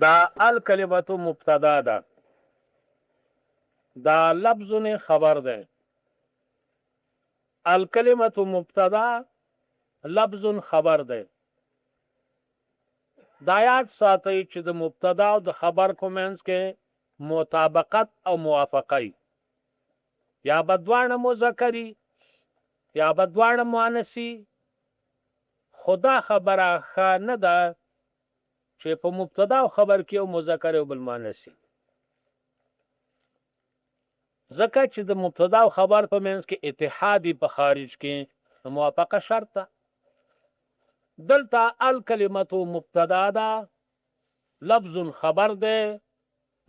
دا الکلمة مبتدا ده، دا لفظ خبر ده. الکلمة مبتدا لفظ خبر ده. دا یاد ساتئ چې د مبتدا او د خبر په منځ کې مطابقت او موافقه یا به دواړه مذکري یا به دواړه مؤنثي. خدا خبره ښه نه ده چې په مبتدا او خبر کې یو مذکر او بل مؤنث وي، ځکه چې د مبتدا او خبر په منځ کې اتحادی په خارج کې موافقه شرط ده. دلته الکلمة مبتدا ده، لفظ خبر ده،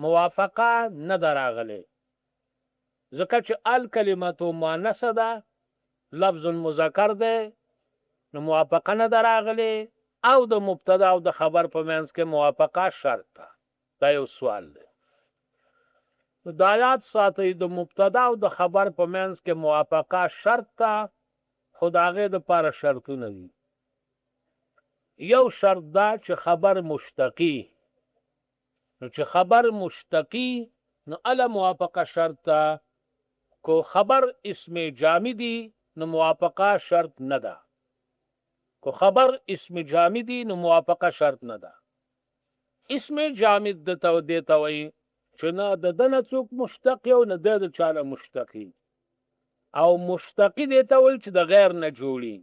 موافقه نه ده راغلی، ځکه چې الکلمة مؤنث ده، لفظ مذکر ده، نو موافقه نه ده راغلی، او د مبتدا او د خبر په منځ کې موافقه شرط ده. دا یو سوال دی. دا یاد ساتئ د مبتدا او د خبر په منځ کې موافقه شرط ده، خو د هغې دپاره شرطونه دي. یو شرط ده چې خبر مشتقي، نو چې خبر مشتقي نو اله موافقه شرط ده، کو خبر اسم جامدی نو موافقه شرط نه ده. کو خبر اسم جامدی نو موافقه شرط نه ده. اسم جامد دیتا وایي چې نه د ده نه څوک مشتق یو نه د چا نه مشتقي، او مشتقي دیتا وایي چې د غیر نه جوړي،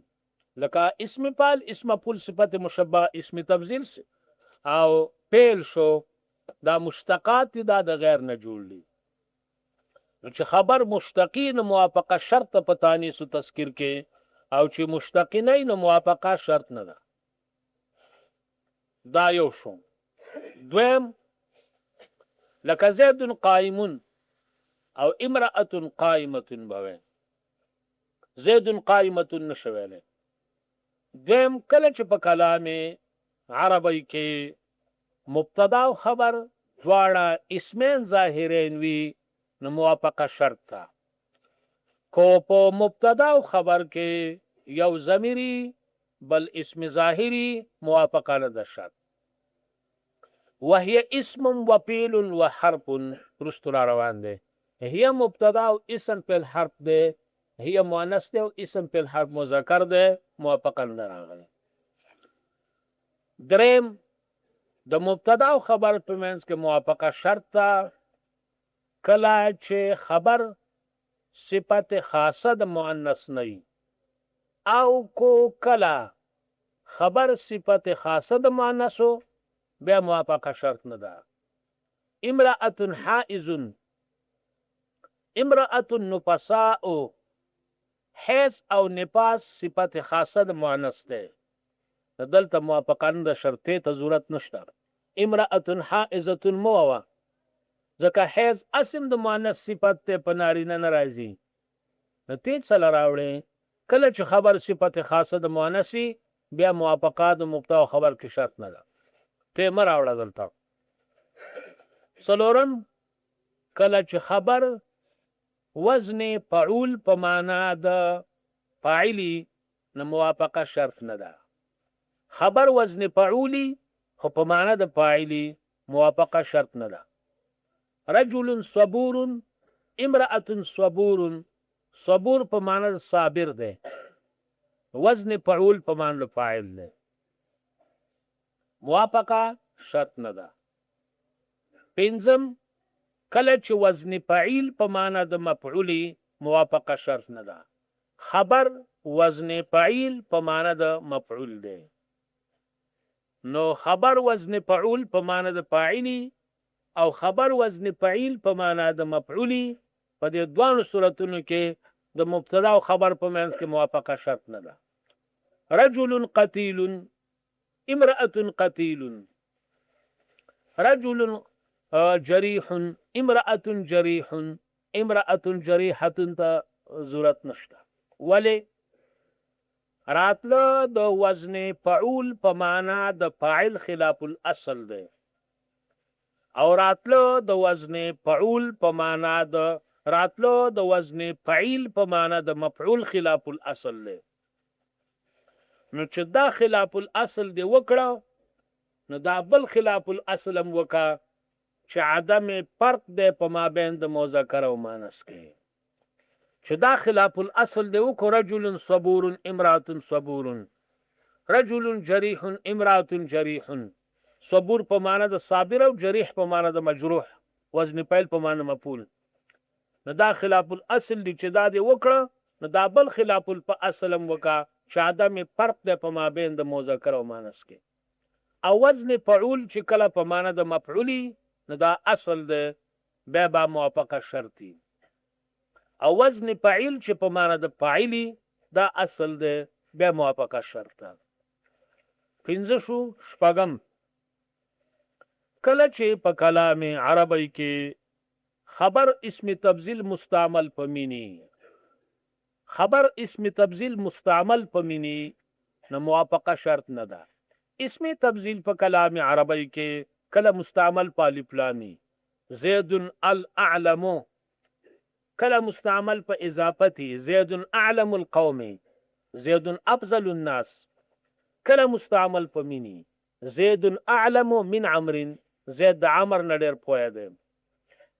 لکه اسم فاعل، اسم مفعول، صفت مشبه، اسم تفضیل او فعل شو، دا مشتقات دي، دا د غیر نه جوړ دي. نو چې خبر مشتقي نو موافقه شرط په تانیث و تذکیر کې، او چې مشتقي نه نو موافقه شرط نه ده. دا یو شو. دویم، لکه زید قائمون او امرأة قائمة به زید قائمة نشه ویلی. دویم، کله چې په کلام عربی کې مبتدا او خبر دواړه اسمین ظاهرین وي نو موافقه شرط ده. کو په مبتدا او خبر کې یو ضمیري بل اسم ظاهري، موافقه نه ده شرط. وهي اسم و فعل و حرف، رستو را روان دی. هي مبتدا او اسم فعل حرف دی، هي مؤنث دی او اسم فعل حرف مذکر دی، موافقه نه راغلی. دریم، د مبتدا او خبر په منځ کې موافقه شرط ده کله چې خبر صفت خاصه د مؤنث نه، او کو کله خبر صفت خاصه د مؤنث بیا موافقه شرط نه ده. امرأة حائز، امرأة نفساء، حیض او نفاس صفت خاصه د مؤنث ده، دلته موافقه نه ده، شرطې ته ضرورت نشته. امرأة حائزة مو وه، ځکه حیض اسم د مؤنث صفت ته په نارینه نه راځي، نو ته څه له راوړې؟ کله چې خبر صفت خاصه د مؤنث وي بیا موافقه د مبتدا او خبر کې شرط نه ده، ته مه راوړه دلته. څلورم، کله چې خبر وزن فعول په معنا د فاعلي نو موافقه شرط نه ده. خبر وزن فعولی خو په معنا د فاعلي، موافقه شرط نه ده. رجل صبور، امرأة صبور، صبور په معنا د صابر ده، وزن فعول په معنا د فاعل ده، موافقه شرط نه ده. پنځم، کله چې وزن فعیل په معنا د مفعولی، موافقه شرط نه ده. خبر وزن فعیل په معنا د مفعول ده، نو خبر وزن فعول په معنا د فاعلی او خبر وزن فعیل په معنا د مفعولی، په دې دوه صورتونو کې د مبتدا او خبر په منځ کې موافقه شرط نه ده. رجل قتیل، امرأة قتیل، رجل جریح، امرأة جریح، امرأة جریحة ته ضرورت نشته. ولی راتله د وزن فعول په معنا د فاعل خلاف الاصل ده، او راتله د وزن فعول په معنا د راتله د وزن فعیل په معنا د مفعول خلاف الاصل ده. نو چې دا خلاف الاصل دی وکړه نو دا بل خلاف الاصل هم وکا چې عدم فرق دی په مابین د مذکر او مؤنث کې چې دا خلاف الاصل دی وکړو رجل صبور امرأة صبور رجل جریح امرأة جریح صبور په معنی د صابر او جریح په معنی د مجروح وزن پیل په معنی مفعول نو دا خلاف الاصل دی چې دا دی وکړه نو دا بل خلاف الاصل هم وکا چې عدم فرق دی په مابین د مذکر او مؤنث کې او وزن فعول چې کله په معنی د مفعولی نو دا اصل دی بیا به موافقه شرطي او وزن فاعل چې په معنی د فاعلی دا اصل دی بیا موافقه شرطه پنځه شو شپږم کله چې په کلام عربی کې خبر اسم تبذیل مستعمل پمینی خبر اسم تبذیل مستعمل پمینی نو موافقه شرط نه ده اسم تبذیل په کلام عربی کې کله مستعمل په الف لامي زید الاعلم کله مستعمل په اضافتی زید اعلم القوم زید افضل الناس کله مستعمل په مینی زید اعلم من عمر زید د عمر نه ډېر پوهه دی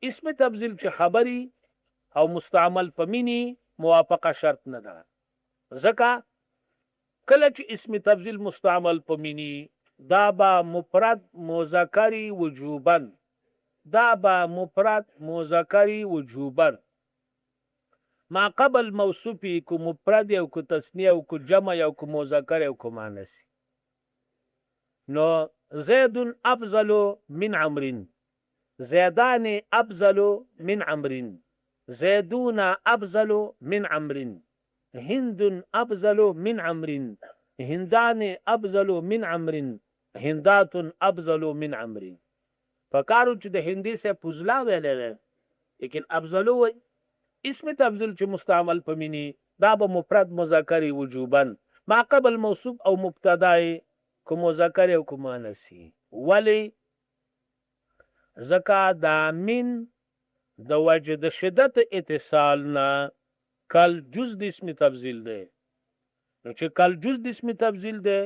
اسم تبذیل چې خبري او مستعمل په مینی موافقه شرط نه ده ځکه کله چې اسم تبذیل مستعمل په مینی دا با مفرد مذکری وجوبا دا با مفرد مذکری وجوبا ما قبل موصوفی کو مفرد او کو تثنیه او کو جمع او کو مذکر او کو مؤنث نو زید افضل من عمرو زیدان افضل من عمرو زیدون افضل من عمرو هند افضل من عمرو هندان افضل من عمرو هندات افضل من عمرو فکارو چې د هندي سے فضلا ویلې لیکن افضل وي اسم تبذیل چې مستعمل پمینی دا به مفرد مذکر وجوبا ما قبل موصوف او مبتدای کو مذکر او کو مؤنث ولی زکا دا من د وجه د شدت اتصال نه کل جز د اسم تبذیل دی نو چې کل جز د اسم تبذیل دی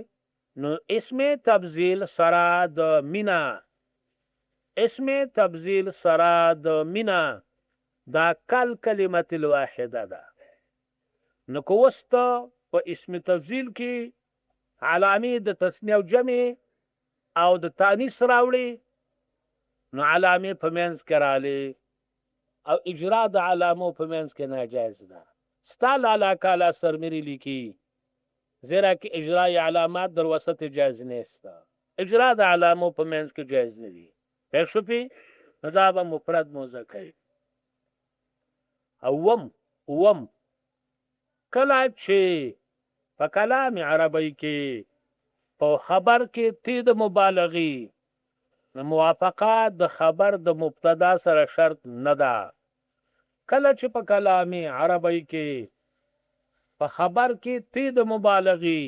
نو اسم تبذیل سره د مینا اسم تبذیل سره د مینا دا کل کلمت الواحده ده نو کوست په اسم تبذیل کې علامه د تثنیه او جمع او د تانیث راوړي نو علامه په منځ کې راړي او اجرا د علامو په منځ کې ناجایز ده ستال علاقه لا سرمری لیکي زیرا کې اجرا علامات در وسط جایز نیست اجرا د علامو په منځ کې جایز نه دي په شپې دا به مفرد مذکر اوم کله چې په کلام عربی کې په خبر کې تی د مبالغي موافقه د خبر د مبتدا سره شرط نه ده کله چې په کلام عربی کې په خبر کې تی د مبالغي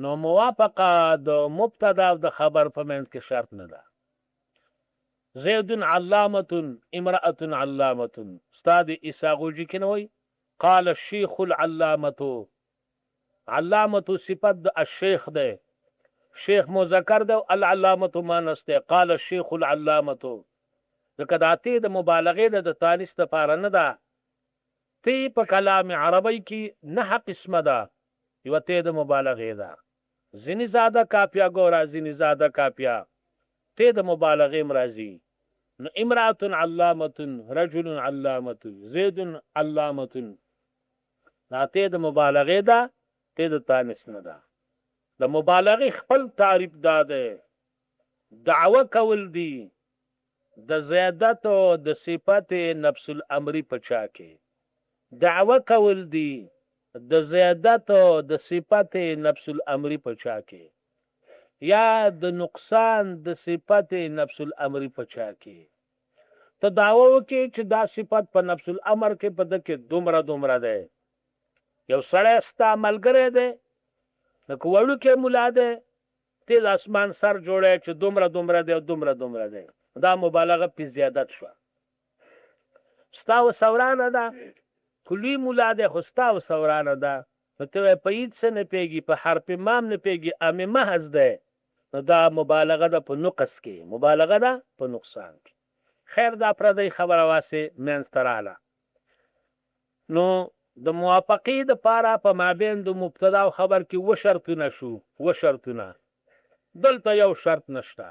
نو موافقه د مبتدا او د خبر په منځ کې شرط نه ده زید علامة امرأة علامة استاد اساغوجی کنوي قال الشيخ العلامة علامة صفت الشيخ ده شیخ مذکر ده العلامة مؤنث ده قال الشيخ العلامة ځکه دا تی د مبالغې د تانیث لپاره نه ده تی په کلام عربی کې نه قسمه ده یو تی د مبالغې ده ځینې زاده کافیه ګوره ځینې زاده کافیه تی د مبالغې مرضی نو امرأة علامة رجل علامة زید علامة دا تی د مبالغې ده تی د تانیث نه ده د مبالغې خپل تعریف دا ده دعوه کول دي د زیادت او د صفت نفس الامری په چا کې دعوه کول دي د زیادت او د صفت نفس الامری په چا کې یا د نقصان د صفت نفس الامری په چا کې ته دعوه وکړې چې دا صفت په نفس الامر کې په ده کې دومره ده یو سړی ستا ملګری دی لکه وړوکی ملا دی تیز اسمان سر جوړی چې دومره دی او دومره دی دا مبالغه پې زیادت شوه ستا و سورانه ده کلوی مولا دی خو ستا و سورانه ده نو ته وایې په هیڅ څه نه پوهېږي په حرف مام نه پوهېږي ام محض دی نو دا مبالغه ده په نقص کې، مبالغه ده په نقصان کې. خیر دا پردی خبره واسې منځته راغله. نو د موافقې دپاره په مابین د مبتدا او خبر کې اووه شرطونه شو، اووه شرطونه. دلته یو شرط نشته.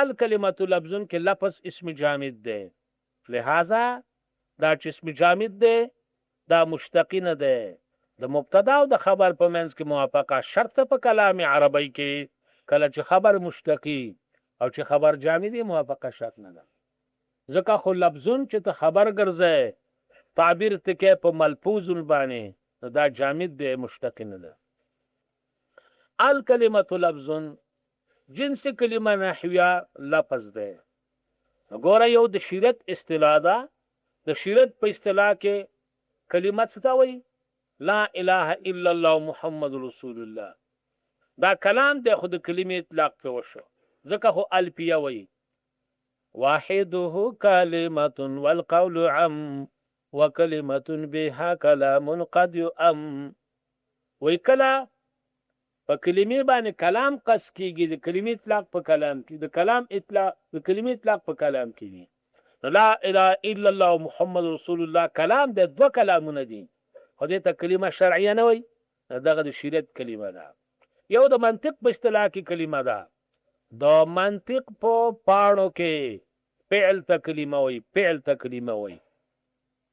الکلمة لفظ کې لفظ اسم جامد دی، لہذا دا چې اسم جامد دی دا مشتقی نه دی. د مبتدا او د خبر په منځ کې موافقه شرط په کلام عربی کې. کله چې خبر مشتقی او چې خبر جامدی موافقه شرط نه ده. ځکه خو لفظون چې ته خبر ګرځې تعبیر تکې په ملفوظ باندې نو دا جامد دی، مشتقی نه ده. الکلمة لفظ جنس کلمه نحویه لفظ دی. ګوره یو د شریعت اصطلاح ده. د شریعت په اصطلاح کې کلمه څه ته وایي؟ لا اله الا الله محمد رسول الله. دا کلام دی خو د کلمې اطلاق ته وشو، ځکه خو الفیه وایي واحده کلمة والقول عم وکلمة بها کلام قد يؤم. وی کله په کلمې باندې کلام قص کېږي، د کلمې اطلاق په کلام کې، د کلام اطلاق د کلمې اطلاق په کلام کې دي. لا اله الا الله محمد رسول الله کلام د دوه کلامونه دي، خو دې ته کلمه شرعیه نه وایي، دغه د شریعت کلمه ده. یو د منطق په اصطلاح کې کلمه ده. د منطق په پاڼو کې فعل ته کلمه وایي، فعل ته کلمه وایي،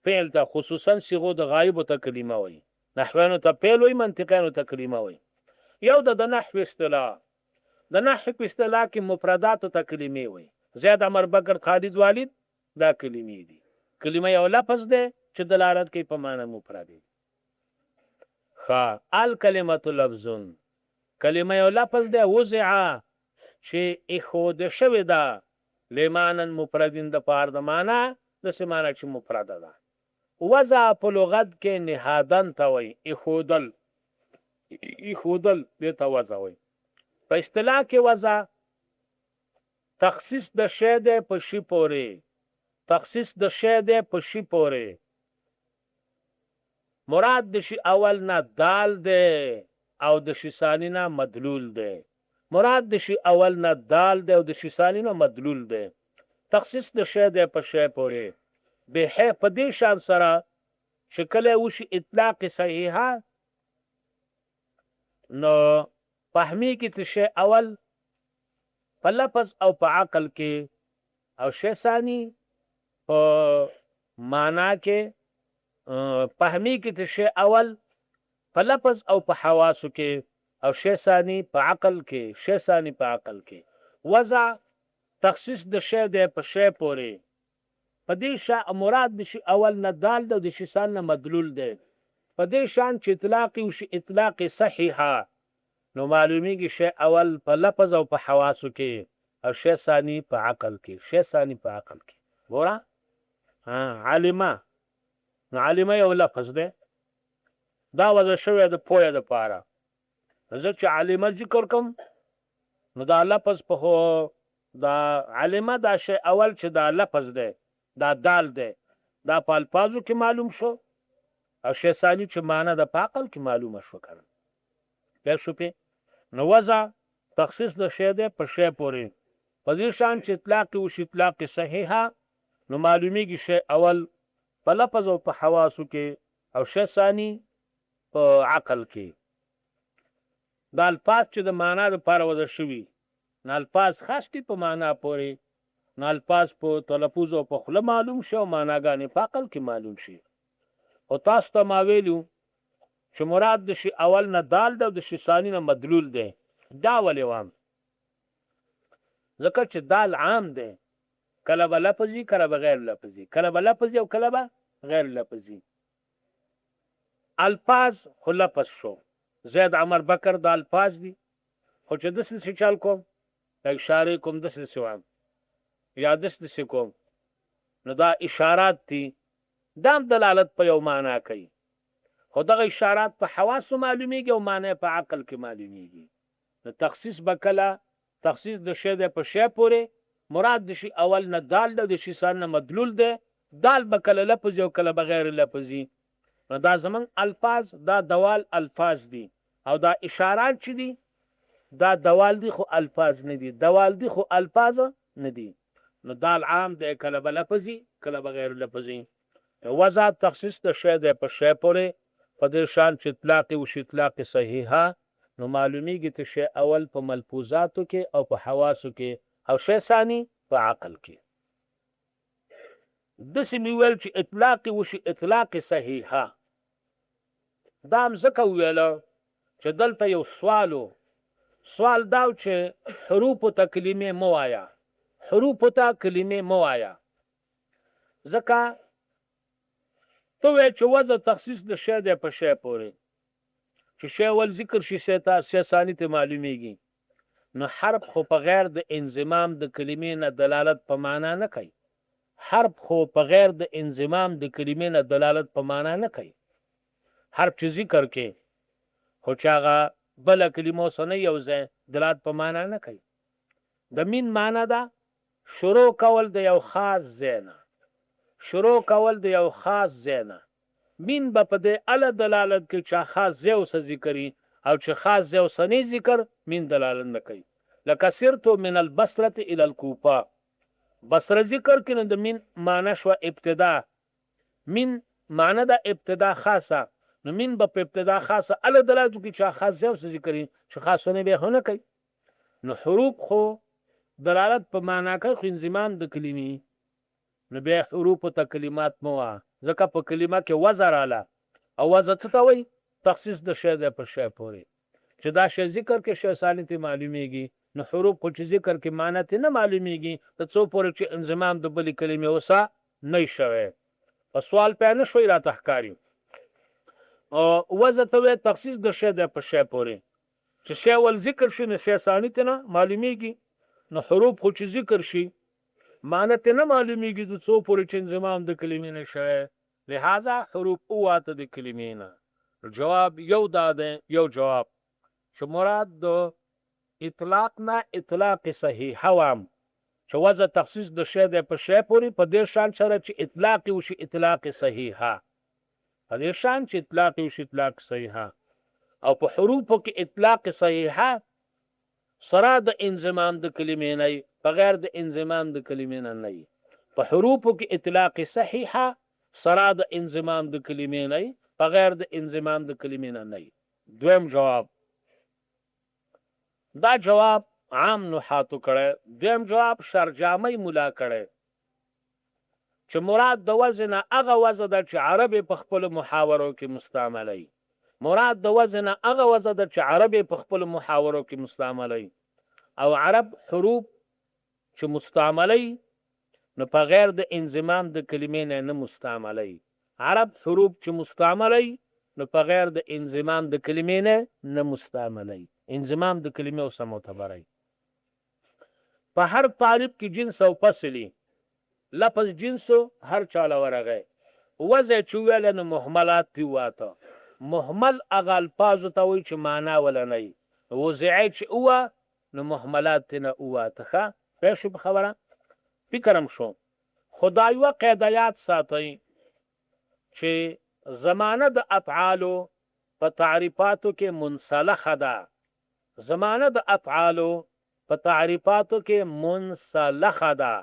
فعل ته خصوصا صيغو د غایب ته کلمه وایي. نحویانو ته فعل وایي، منطقیانو ته کلمه وایي. یو د نحو اصطلاح، د نحو په اصطلاح کې مفرداتو ته کلمې وایي. زید عمر بکر خالد والد دا کلمې دي. کلمه یو لفظ دی چې دلالت کوي په معنی مفرد دی. الکلمة لفظ کلمه یو لفظ دی وضع چې ایښوده شوې ده لمعنی مفردین د پاره د معنی داسې معنی چې مفرده ده. وضع په لغت کې نهادن ته وایي، ایښودل، ایښودل دې ته وضع وایي. په اصطلاح کې وضع تخصیص د شی دی په شي پورې، تخصیص د شی دی په شي پورې. مراد د شي اول نه دال دی او د شي ثانی نه مدلول دی. مراد د شي اول نه دال دی او د شي ثانی نه مدلول دی. تخصیص د شی دی په شی پورې. به په دې شان سره چې کله وشي اطلاق صحیحه نو فهمی کې ته شی اول په لفظ او په عقل کې او شی ثانی په معنا کې. فهمی کې ته شی اول په لفظ او په حواسو کې او شی ثانی په عقل کې، شی ثانی په عقل کې. وضع تخصیص د شی دی په شی پورې. په دې شان مراد د شي اول نه دال دی او د شي ثانی نه مدلول دی. په دې شان چې اطلاق وشي اطلاق صحیحه نو معلومیږي شی اول په لفظ او په حواسو کې او شی ثانی په عقل کې، شی ثانی په عقل کې. ګوره علمه، نو علمه یو لفظ دی، دا وضع شوی د پوهې دپاره. زه چې علمه ذکر کوم نو دا لفظ په خو دا علمه دا شی اول چې دا لفظ دی دا دال دی دا په الفاظو کې معلوم شو او شی ثانی چې معنی د په عقل کې معلومه شو. کنه پوه شو پې؟ نو وضع تخصیص د شی دی په شی پورې. په دې شان چې اطلاق وشي اطلاق صحیحه نو معلومیږي شی اول په لفظ او په حواسو کې او شی ثانی په عقل کې. دا الفاظ چې د معنا دپاره وضع شوي نو الفاظ خاص دي په معنا پورې. نو الفاظ په تلفظ او په خوله معلوم شي او معناګانې په عقل کې معلوم شي. او تاسو ته ما ویلو چې مراد د شي اول نه دال دی او د شي ثانی نه مدلول دی. دا ولې وام؟ ځکه چې دال عام دی، کله به لفظي کله به غیر لفظي، کله به لفظي او کله به غیر لفظي. الفاظ خو لفظ شو، زید عمر بکر دا الفاظ دي، خو چې داسې چل کوم اشاره کوم داسې وایم یا داسې کوم نو دا اشارات دي، دا هم دلالت په یو معنا کوي. خو دغه اشارات په حواسو معلومیږي او معنی په عقل کې معلومیږي. نو تخصیص به کله تخصیص د شی دی په شی پورې. مراد د شي اول نه دال دی او د شي ثانی نه مدلول دی. دال به کله لفظي او کله به غیر لفظي. نو دا زمونږ الفاظ دا دوال الفاظ دي او دا اشارات چې دي دا دوال دي خو الفاظ نه دي، دوال دي خو الفاظ نه دي. نو دال عام دی، کله به لفظي کله به غیر لفظي. وضع تخصیص د شی دی په شی پورې، په دې شان چې اطلاق وشي اطلاق صحیحه، نو معلومیږي چې شی اول په ملفوظاتو کې او په حواسو کې او شی ثاني په عقل کې. داسې مې ویل چې اطلاق وشي اطلاق صحیحه، دا هم ځکه وویله چې دلته یو سوال دا چې حروفو ته کلمې مه وایه، حروفو ته کلمې مه وایه، ځکه ته وایې چې وضع تخصیص د شی دی په شی پورې، چې شی اول ذکر شي شی ثاني ته معلومیږي. نو حرف خو په غیر د انضمام د کلمې نه دلالت په معنا نه کوي، حرف خو په غیر د انضمام د کلمې نه دلالت په معنا نه کوي. حرف چې ذکر کې خو چې هغه بله کلمو سره نه یو ځای دلالت په معنا نه کوي. د مین معنا ده شروع کول د یو خاص ځای نه، شروع کول د یو خاص ځای نه. مین به په دې اله دلالت کوي چې خاص ځای ورسره ذکري، او چې خاص ځای ورسره نه ذکر مین دلالت نه کوي. لکه سرتو من البصرة الى الکوفه، بصره ذکر کې نو د مین معنا شوه ابتدا، مین معنا د ابتدا خاصه، نو مین به په ابتدا خاصه اله دلالت کوي چې خاص ځای ورسره ذکري، چې خاصونه به خو نه کوي. نو حروف خو دلالت په معنا کوي خو انضمام د کلمې، نو بیا حروفو ته کلمات مه وایه، ځکه په کلمه کې وضع راله، او وضع څه ته وایي؟ تخصیص د شی دی په شی پورې، چې دا شی ذکر کې شی ثاني ته معلومیږي. نو حروف خو چې ذکر کې معنا ته نه معلومیږي، د څو پورې چې انضمام د بلې کلمې وسه نه وي شوی. په سوال پې نه شوی راته ښکاري. وضع ته وایي تخصیص د شی دی په شی پورې، چې شی اول ذکر شي نو شی ثاني ته نه معلومیږي. نو حروف خو چې ذکر شي معنی ته نه معلومیږي د څو پورې چې انضمام د کلمې نه شوی، لہذا حروف اوواته د کلمې نه. جواب یو دا دی، یو جواب چې مراد د اطلاق نه اطلاق صحیحه وام، چې وضع تخصیص د شی دی په شی پورې، په دې شان سره چې اطلاق وشي اطلاق صحیحه، په دې شان چې اطلاق وشي اطلاق صحیحه. او په حروفو کې اطلاق صحیحه سره د انضمام د کلمې نه، بغیر د انضمام د کلمې نه نه. په حروفو کې اطلاق صحیحه سره د انضمام د کلمې نه، بغیر د انضمام د کلمې نه نه. دویم جواب، دا جواب عام نحاتو کړی. دویم جواب شرجامۍ ملا کړی، چې مراد د وزن هغه وزن ده چې عرب په خپل محاورو کې مستعملوي، مراد د وزن هغه وزن ده چې عرب په خپل محاورو کې مستعملوي. او عرب حروف چې مستعملوي نو په غیر د انضمام د کلمې نه مستعملوي. عرب حروف چې مستعملوي نو په غیر د انضمام د کلمې نه مستعملوي. انضمام د کلمې اوسه معتبروي. په هر تعریف کې جنس او فصلي، لفظ جنسو هر چاله ورغی، وضع چې ویله نو محملات دي واته. محمل هغه الفاظو ته وایي چې معنا وله نه وي، وضعی چې اوه نو محملات ته نه واته. ښه پوه شو په خبره؟ فکرم شو. خو دا یوه قاعده یاد ساتئ چې زمانه د افعالو په تعریفاتو کې منسلخه ده، زمانه د افعالو په تعریفاتو کې منسلخه ده.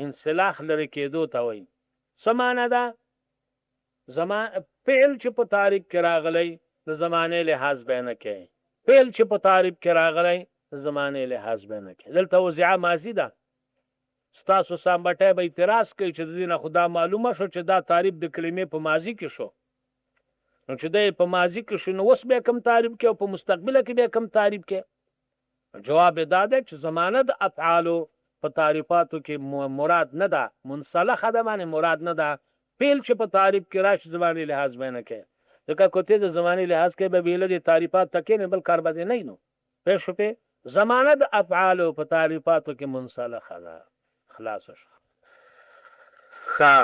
انسلاخ لرې کېدو ته وایي. څه معنی ده؟ فعل چې په تعریف کې راغلی د زمانې لحاظ به نه کوي، فعل چې په تعریف کې راغلی د زمانې لحاظ به نه کوي. دلته وضعه ماضي ده. ستاسو سامبټی به اعتراض کوي چې د دې نه خو دا معلومه شو چې دا تعریف د کلمې په ماضي کې شو، نو چې دی په ماضي کې شو نو اوس بیا کوم تعریف کې او په مستقبله کې بیا کوم تعریف کې؟ جواب یې دا دی چې زمانه د افعالو په تعریفاتو کې مراد نه ده، منسلخه ده باندې مراد نه ده. فعل چې په تعریف کې راشي زمانې لحاظ به نه کوي، ځکه که ته د زمانې لحاظ کې به بېله د تعریفات ته کښېنې بل کار به دې نه وي. نو پوه شوې؟ زمانه د افعالو په تعریفاتو کې منسلخه ده. خلاصه شو. ښه.